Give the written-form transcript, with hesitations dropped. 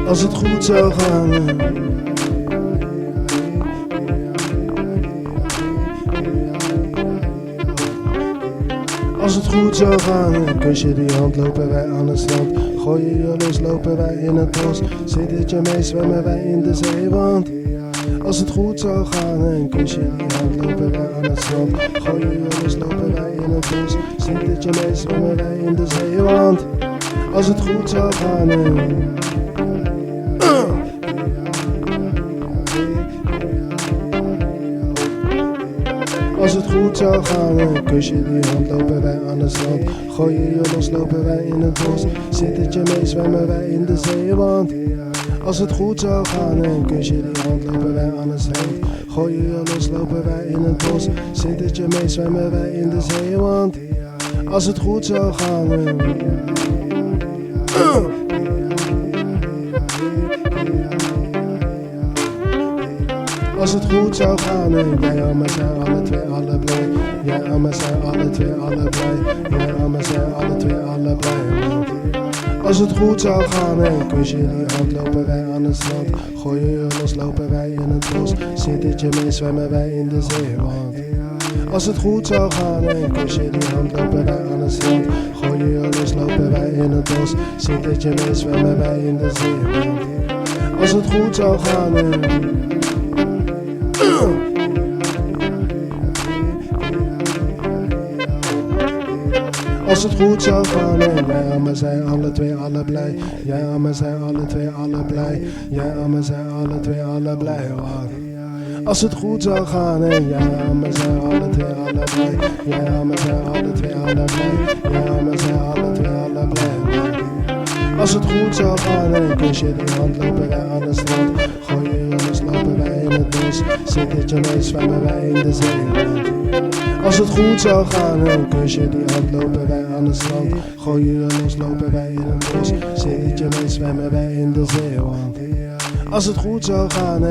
Als het goed zou gaan. Als het goed zou gaan, kus je die hand, lopen wij aan het strand. Gooi je je los, lopen wij in het bos. Zit het je mee, zwemmen wij in de zeewand. Als het goed zou gaan, en kus je die hand, lopen wij aan het strand. Gooi je je los, lopen wij in het bos. Zit het je mee, zwemmen wij in de zeewand. Als het goed zou gaan, Als het goed zou gaan, kus je die hand, lopen wij aan het strand. Gooi je je los, lopen wij in het bos. Zit het je mee, zwemmen wij in de zeewand. Als het goed zou gaan, kus je die hand, lopen wij aan het strand. Gooi je je los, lopen wij in het bos. Zit het je mee, zwemmen wij in de zeewand. Als het goed zou gaan. Als het goed zou gaan, jij en mij zijn alle twee alle blij. Jij en mij zijn alle twee alle blij. Jij en mij zijn alle twee alle blij. Als het goed zou gaan, kus je die hand, lopen wij aan het strand. Gooi je je los, lopen wij in het bos. Zit het je mee, zwemmen wij in de zeewand. Als het goed zou gaan, kus je die hand, lopen wij aan het strand. Gooi je je los, lopen wij in het bos. Zit het je mee, zwemmen wij in de zeewand. Als het goed zou gaan. Als het goed zou gaan, jij en mij zijn alle twee alle blij. Jij en mij zijn alle twee alle blij. Jij en mij zijn alle twee alle blij. Als het goed zou gaan, jij en mij zijn alle twee alle blij. Jij en mij zijn alle twee alle blij. Jij en mij zijn alle twee alle blij. Als het goed zou gaan, kus je die hand, lopen wij aan het strand. Gooi je je los, lopen wij in het bos. Zit het je mee, zwemmen wij in de zeewand. Als het goed zou gaan, kus je die hand, lopen wij aan het strand. Gooi je je los, lopen wij in het bos. Zit het je mee, zwemmen wij in de zeewand. Als het goed zou gaan,